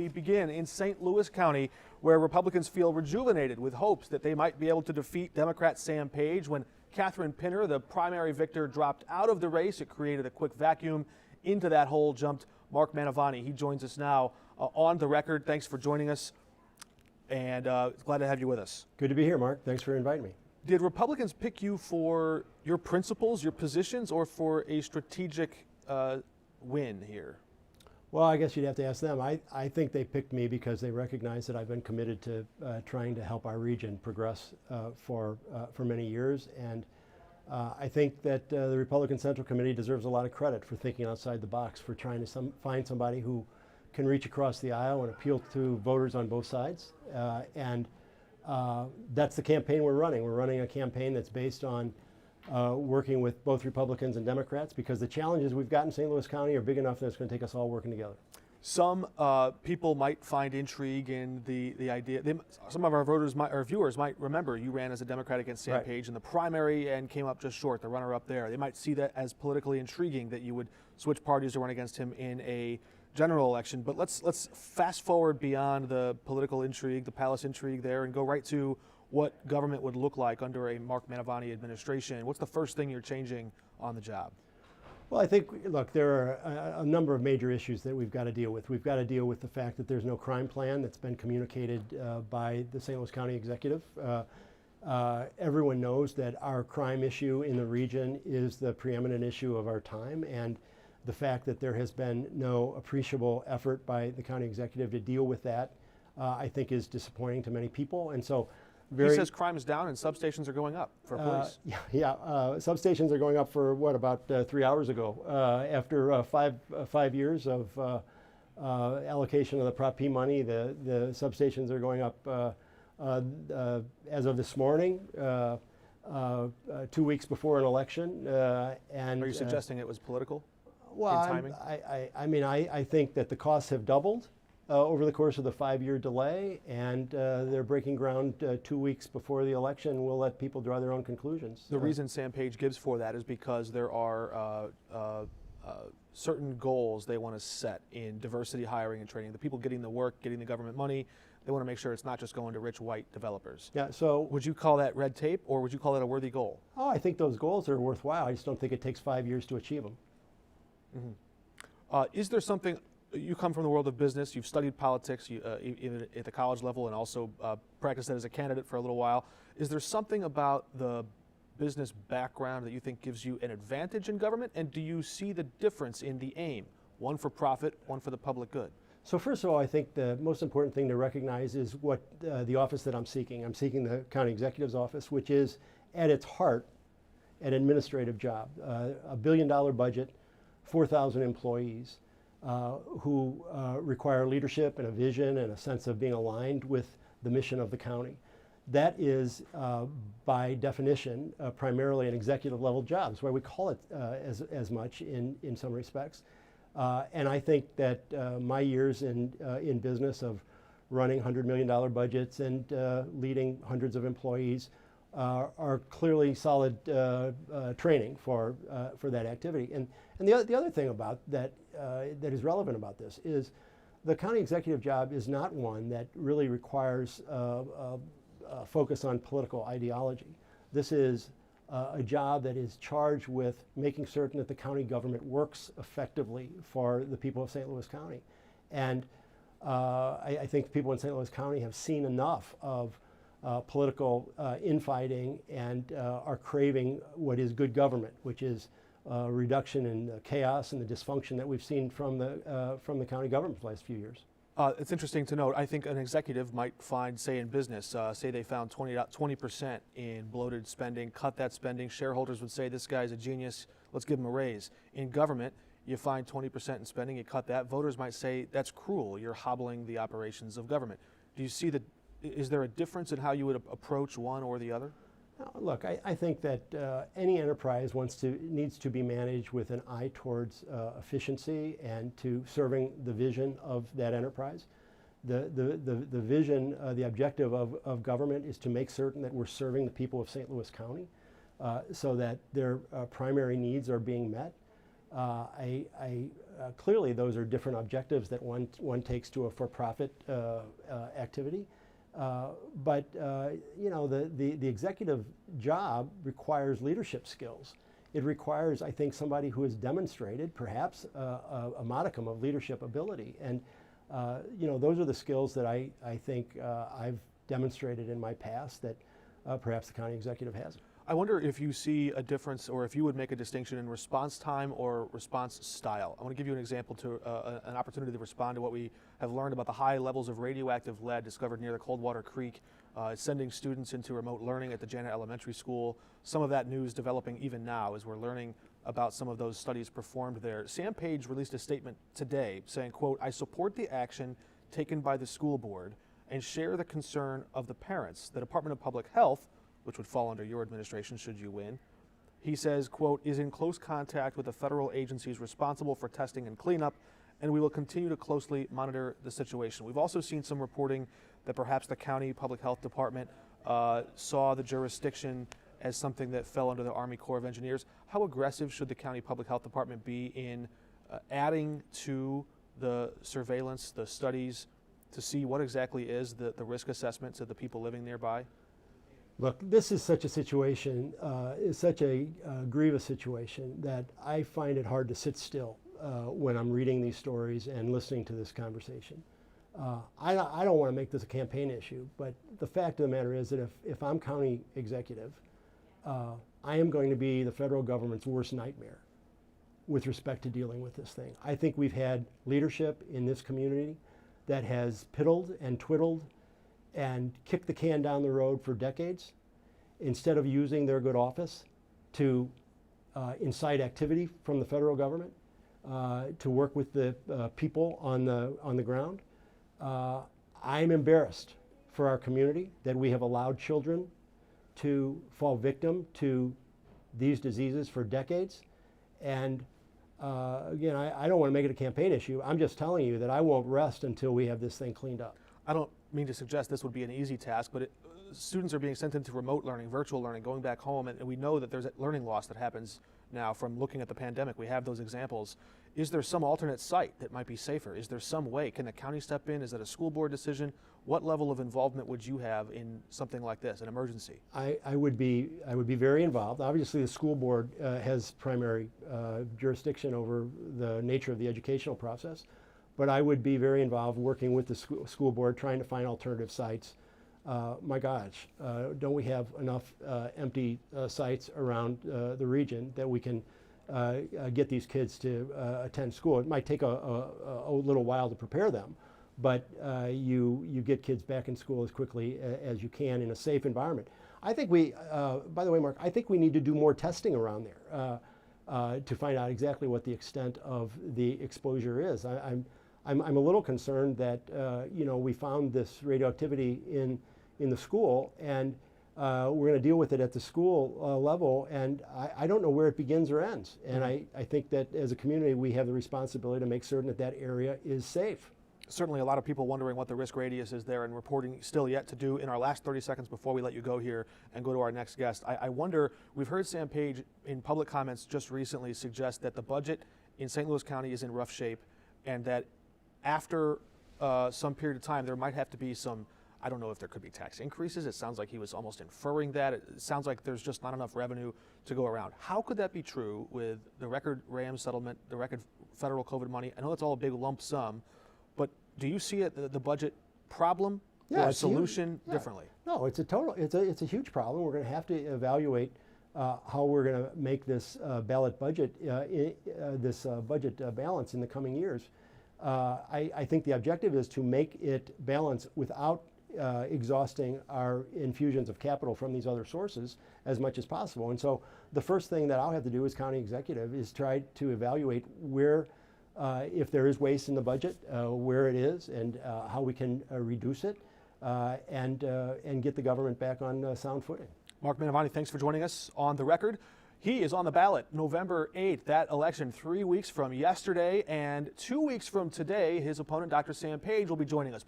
We begin in St. Louis County, where Republicans feel rejuvenated with hopes that they might be able to defeat Democrat Sam Page. When Catherine Pinner, the primary victor, dropped out of the race, it created a quick vacuum. Into that hole jumped Mark Mantovani. He joins us now on the record. Thanks for joining us, and glad to have you with us. Good to be here, Mark. Thanks for inviting me. Did Republicans pick you for your principles, your positions, or for a strategic win here? Well, I guess you'd have to ask them. I think they picked me because they recognize that I've been committed to trying to help our region progress for many years. And I think that the Republican Central Committee deserves a lot of credit for thinking outside the box, for trying to find somebody who can reach across the aisle and appeal to voters on both sides. That's the campaign we're running. We're running a campaign that's based on working with both Republicans and Democrats, because the challenges we've got in St. Louis County are big enough that it's going to take us all working together. Some people might find intrigue in the idea. Some of our voters or viewers might remember you ran as a Democrat against Sam Page in the primary and came up just short, the runner-up there. They might see that as politically intriguing, that you would switch parties to run against him in a general election. But let's fast forward beyond the political intrigue, the palace intrigue there, and go right to what government would look like under a Mark Mantovani administration. What's the first thing you're changing on the job? Well, I think, look, there are a number of major issues that we've got to deal with. We've got to deal with the fact that there's no crime plan that's been communicated by the St. Louis County Executive. Everyone knows that our crime issue in the region is the preeminent issue of our time, and the fact that there has been no appreciable effort by the county executive to deal with that, I think, is disappointing to many people. And so he says crime is down and substations are going up for police. Substations are going up for what, about 3 hours ago, after five years of allocation of the Prop P money. The substations are going up as of this morning, 2 weeks before an election. And are you suggesting it was political? Well, I think that the costs have doubled over the course of the 5-year delay, and they're breaking ground 2 weeks before the election. We'll let people draw their own conclusions. The reason Sam Page gives for that is because there are certain goals they want to set in diversity hiring and training. The people getting the work, getting the government money, they want to make sure it's not just going to rich white developers. Yeah. So would you call that red tape, or would you call that a worthy goal? Oh, I think those goals are worthwhile. I just don't think it takes 5 years to achieve them. Mm-hmm. Is there something? You come from the world of business. You've studied politics, even at the college level, and also practiced that as a candidate for a little while. Is there something about the business background that you think gives you an advantage in government? And do you see the difference in the aim, one for profit, one for the public good? So first of all, I think the most important thing to recognize is what the office that I'm seeking. I'm seeking the county executive's office, which is at its heart an administrative job. $1 billion budget, 4,000 employees. Who require leadership and a vision and a sense of being aligned with the mission of the county. That is, by definition, primarily an executive level job. That's why we call it as much in some respects. And I think that my years in business of running $100 million budgets and leading hundreds of employees are clearly solid training for that activity. And the other thing about that that is relevant about this is the county executive job is not one that really requires focus on political ideology. This is a job that is charged with making certain that the county government works effectively for the people of St. Louis County. And I think people in St. Louis County have seen enough of political infighting and are craving what is good government, which is reduction in the chaos and the dysfunction that we've seen from the county government for the last few years. It's interesting to note. I think an executive might find, say in business, say they found 20% in bloated spending, cut that spending. Shareholders would say, this guy's a genius, let's give him a raise. In government, you find 20% in spending, you cut that. Voters might say, that's cruel, you're hobbling the operations of government. Do you see is there a difference in how you would approach one or the other? Look, I think that any enterprise needs to be managed with an eye towards efficiency and to serving the vision of that enterprise. The vision, the objective of government is to make certain that we're serving the people of St. Louis County so that their primary needs are being met. I clearly those are different objectives that one takes to a for-profit activity. But the executive job requires leadership skills. It requires, I think, somebody who has demonstrated perhaps a modicum of leadership ability. And those are the skills that I think I've demonstrated in my past that perhaps the county executive hasn't. I wonder if you see a difference, or if you would make a distinction in response time or response style. I want to give you an example to an opportunity to respond to what we have learned about the high levels of radioactive lead discovered near the Coldwater Creek, sending students into remote learning at the Janet Elementary School. Some of that news developing even now as we're learning about some of those studies performed there. Sam Page released a statement today saying, quote, "I support the action taken by the school board and share the concern of the parents. The Department of Public Health," which would fall under your administration should you win, he says, quote, "is in close contact with the federal agencies responsible for testing and cleanup, and we will continue to closely monitor the situation." We've also seen some reporting that perhaps the county public health department saw the jurisdiction as something that fell under the Army Corps of Engineers. How aggressive should the county public health department be in adding to the surveillance, the studies, to see what exactly is the risk assessment to the people living nearby? Look, this is such a situation, is such a grievous situation that I find it hard to sit still when I'm reading these stories and listening to this conversation. I don't want to make this a campaign issue, but the fact of the matter is that if I'm county executive, I am going to be the federal government's worst nightmare with respect to dealing with this thing. I think we've had leadership in this community that has piddled and twiddled and kicked the can down the road for decades instead of using their good office to incite activity from the federal government, to work with the people on the ground. I'm embarrassed for our community that we have allowed children to fall victim to these diseases for decades. And again, I don't want to make it a campaign issue. I'm just telling you that I won't rest until we have this thing cleaned up. I don't mean to suggest this would be an easy task, but students are being sent into remote learning, virtual learning, going back home, and we know that there's a learning loss that happens now from looking at the pandemic. We have those examples. Is there some alternate site that might be safer? Is there some way? Can the county step in? Is that a school board decision? What level of involvement would you have in something like this, an emergency? I would be very involved. Obviously, the school board has primary jurisdiction over the nature of the educational process, but I would be very involved working with the school board, trying to find alternative sites. My gosh, don't we have enough empty sites around the region that we can get these kids to attend school? It might take a little while to prepare them, but you get kids back in school as quickly as you can in a safe environment. I think by the way, Mark, I think we need to do more testing around there to find out exactly what the extent of the exposure is. I'm a little concerned that we found this radioactivity in the school, and we're going to deal with it at the school level, and I don't know where it begins or ends. And I think that as a community we have the responsibility to make certain that that area is safe. Certainly a lot of people wondering what the risk radius is there, and reporting still yet to do. In our last 30 seconds before we let you go here and go to our next guest, I wonder, we've heard Sam Page in public comments just recently suggest that the budget in St. Louis County is in rough shape, and that after some period of time there might have to be some, I don't know if there could be tax increases. It sounds like he was almost inferring that. It sounds like there's just not enough revenue to go around. How could that be true with the record RAM settlement, the record federal COVID money? I know it's all a big lump sum, but do you see it, the budget problem or a solution differently? No, it's a huge problem. We're going to have to evaluate how we're going to make this ballot budget, budget balance in the coming years. I think the objective is to make it balance without exhausting our infusions of capital from these other sources as much as possible. And so the first thing that I'll have to do as county executive is try to evaluate where, if there is waste in the budget, where it is, and how we can reduce it, and get the government back on sound footing. Mark Mantovani, thanks for joining us on The Record. He is on the ballot November 8th, that election 3 weeks from yesterday, and 2 weeks from today, his opponent, Dr. Sam Page, will be joining us.